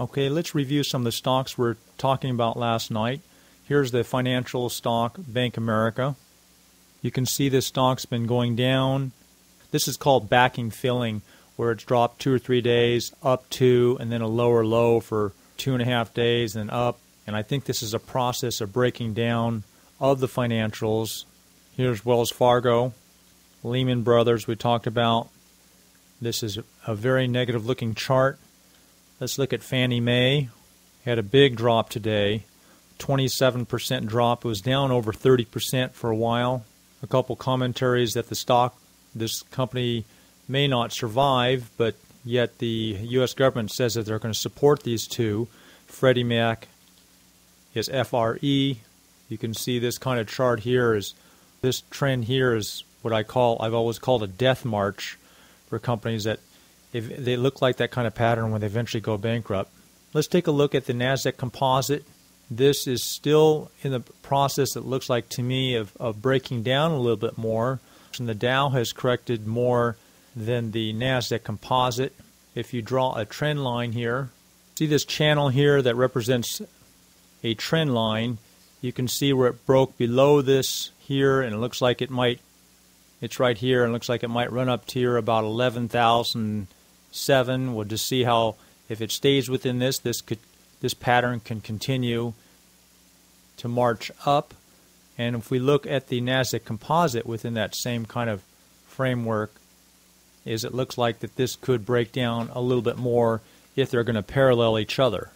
Okay, let's review some of the stocks we're talking about last night. Here's the financial stock, Bank America. You can see this stock's been going down. This is called backing filling, where it's dropped 2 or 3 days, up 2, and then a lower low for 2.5 days, and up. And I think this is a process of breaking down of the financials. Here's Wells Fargo, Lehman Brothers we talked about. This is a very negative looking chart. Let's look at Fannie Mae. Had a big drop today, 27% drop. It was down over 30% for a while. A couple commentaries that this company may not survive, but yet the U.S. government says that they're going to support these two. Freddie Mac is FRE. You can see this kind of chart here this trend here is what I've always called a death march for companies that if they look like that kind of pattern when they eventually go bankrupt. Let's take a look at the NASDAQ Composite. This is still in the process, it looks like to me, of breaking down a little bit more. And the Dow has corrected more than the NASDAQ Composite. If you draw a trend line here, see this channel here that represents a trend line. You can see where it broke below this here, and it looks like it's right here, and it looks like it might run up to here about 11,007. We'll just see how, if it stays within this pattern can continue to march up. And if we look at the NASDAQ Composite within that same kind of framework, it looks like that this could break down a little bit more if they're going to parallel each other.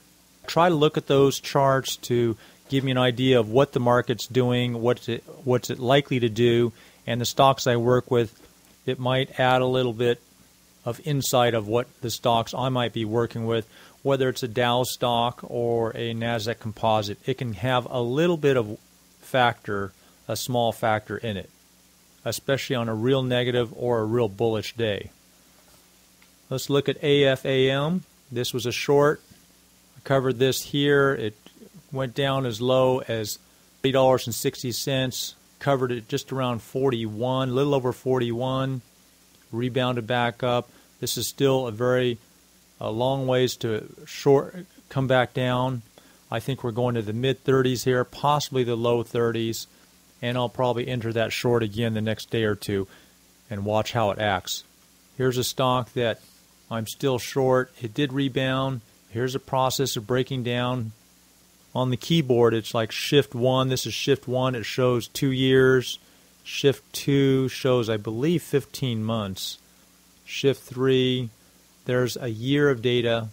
Try to look at those charts to give me an idea of what the market's doing, what's it likely to do, and the stocks I work with, it might add a little bit of insight of what the stocks I might be working with, whether it's a Dow stock or a NASDAQ Composite. It can have a little bit of factor, a small factor in it, especially on a real negative or a real bullish day. Let's look at AFAM. This was a short. I covered this here. It went down as low as $3.60. Covered it just around 41, a little over 41. Rebounded back up. This is still a long ways to come back down. I think we're going to the mid-30s here, possibly the low 30s, and I'll probably enter that short again the next day or two and watch how it acts. Here's a stock that I'm still short. It did rebound. Here's a process of breaking down. On the keyboard, it's like Shift 1. This is Shift 1. It shows 2 years. Shift 2 shows, I believe, 15 months. Shift 3, there's a year of data.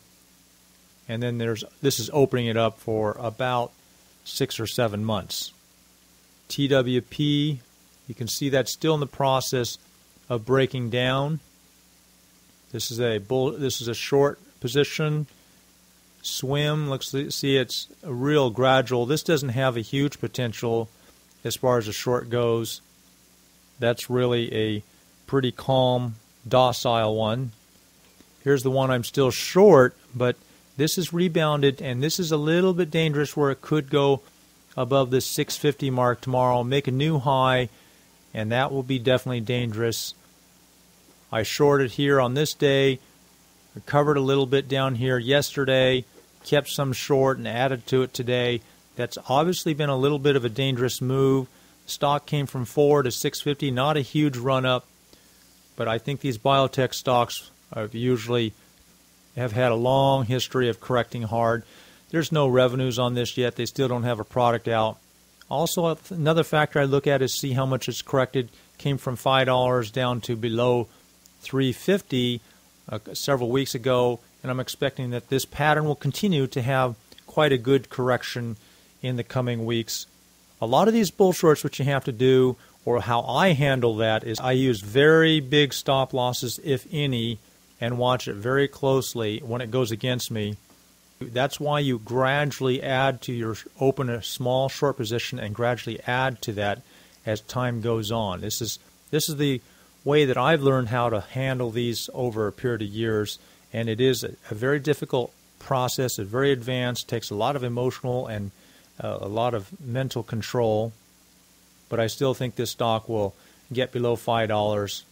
And then this is opening it up for about 6 or 7 months. TWP, you can see that's still in the process of breaking down. This is a short position. Swim, see it's a real gradual. This doesn't have a huge potential as far as the short goes. That's really a pretty calm, docile one. Here's the one I'm still short, but this is rebounded, and this is a little bit dangerous where it could go above this 650 mark tomorrow, make a new high, and that will be definitely dangerous. I shorted here on this day. I covered a little bit down here yesterday, kept some short and added to it today. That's obviously been a little bit of a dangerous move. Stock came from 4 to 650, not a huge run up, but I think these biotech stocks usually have had a long history of correcting hard. There's no revenues on this yet. They still don't have a product out. Also, another factor I look at is see how much it's corrected. Came from $5 down to below $3.50 several weeks ago, and I'm expecting that this pattern will continue to have quite a good correction in the coming weeks. A lot of these bull shorts, what you have to do, or how I handle that, is I use very big stop losses, if any, and watch it very closely when it goes against me. That's why you gradually add to open a small short position and gradually add to that as time goes on. This is the way that I've learned how to handle these over a period of years, and it is a very difficult process. It's very advanced, takes a lot of emotional and a lot of mental control, but I still think this stock will get below $5.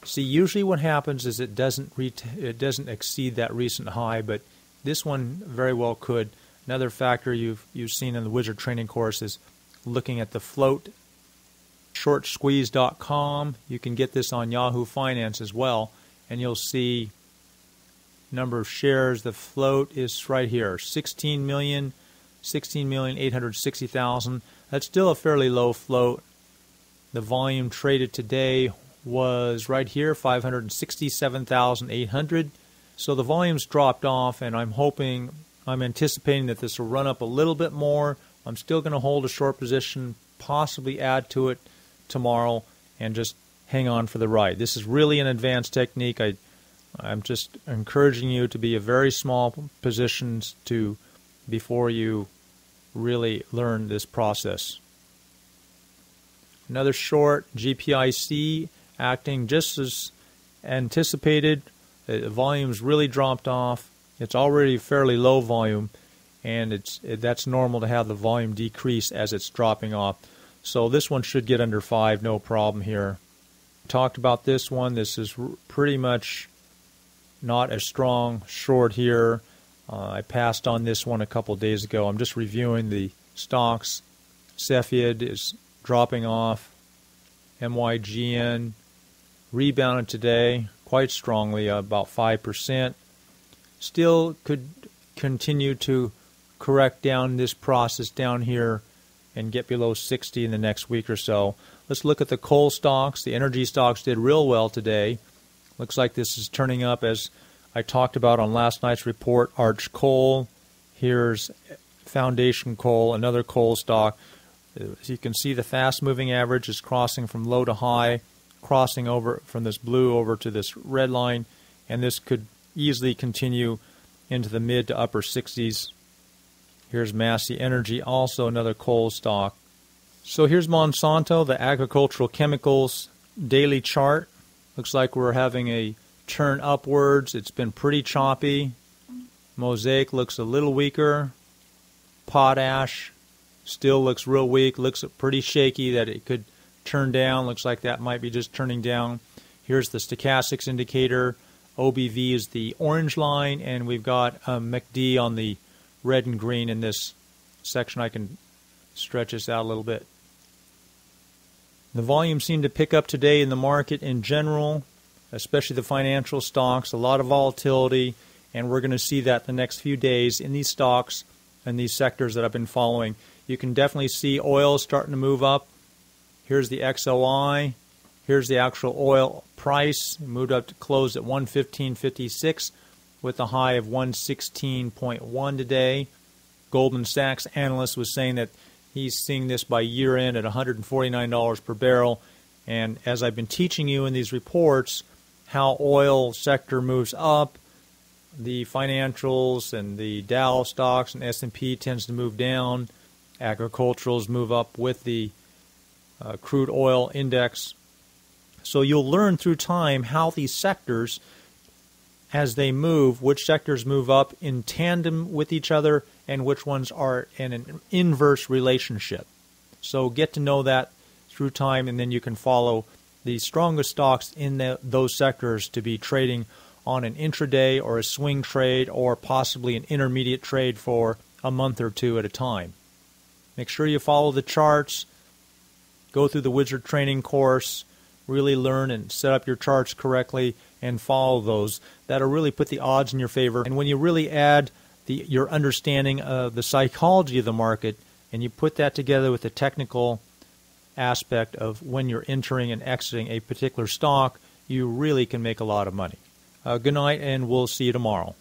See, usually what happens is it doesn't exceed that recent high, but this one very well could. Another factor you've seen in the Wizard training course is looking at the float. Shortsqueeze.com. You can get this on Yahoo Finance as well, and you'll see number of shares. The float is right here, 16,860,000. That's still a fairly low float. The volume traded today was right here, 567,800. So the volume's dropped off, and I'm anticipating that this will run up a little bit more. I'm still going to hold a short position, possibly add to it tomorrow, and just hang on for the ride. This is really an advanced technique. I'm just encouraging you to be a very small positions before you really learn this process. Another short, GPIC, acting just as anticipated. The volume's really dropped off. It's already fairly low volume, and that's normal to have the volume decrease as it's dropping off. So this one should get under 5, no problem here. Talked about this one. This is pretty much not a strong short here. I passed on this one a couple days ago. I'm just reviewing the stocks. Cepheid is dropping off. MYGN rebounded today quite strongly, about 5%. Still could continue to correct down this process down here and get below 60 in the next week or so. Let's look at the coal stocks. The energy stocks did real well today. Looks like this is turning up, as I talked about on last night's report. Arch Coal. Here's Foundation Coal, another coal stock. As you can see, the fast-moving average is crossing from low to high, crossing over from this blue over to this red line, and this could easily continue into the mid to upper 60s. Here's Massey Energy, also another coal stock. So here's Monsanto, the agricultural chemicals daily chart. Looks like we're having a turn upwards. It's been pretty choppy. Mosaic looks a little weaker. Potash still looks real weak. Looks pretty shaky that it could turn down. Looks like that might be just turning down. Here's the stochastics indicator. OBV is the orange line, and we've got MACD on the red and green in this section. I can stretch this out a little bit. The volume seemed to pick up today in the market in general, especially the financial stocks. A lot of volatility, and we're going to see that the next few days in these stocks and these sectors that I've been following. You can definitely see oil starting to move up. Here's the XOI. Here's the actual oil price. It moved up to close at 115.56 with a high of 116.1 today. Goldman Sachs analyst was saying that he's seeing this by year end at $149 per barrel. And as I've been teaching you in these reports, how oil sector moves up, the financials and the Dow stocks and S&P tends to move down. Agriculturals move up with the crude oil index. So you'll learn through time how these sectors, as they move, which sectors move up in tandem with each other and which ones are in an inverse relationship. So get to know that through time, and then you can follow the strongest stocks in those sectors to be trading on an intraday or a swing trade or possibly an intermediate trade for a month or two at a time. Make sure you follow the charts, go through the Wizard training course, really learn and set up your charts correctly and follow those. That'll really put the odds in your favor. And when you really add your understanding of the psychology of the market and you put that together with the technical aspect of when you're entering and exiting a particular stock, you really can make a lot of money. Good night, and we'll see you tomorrow.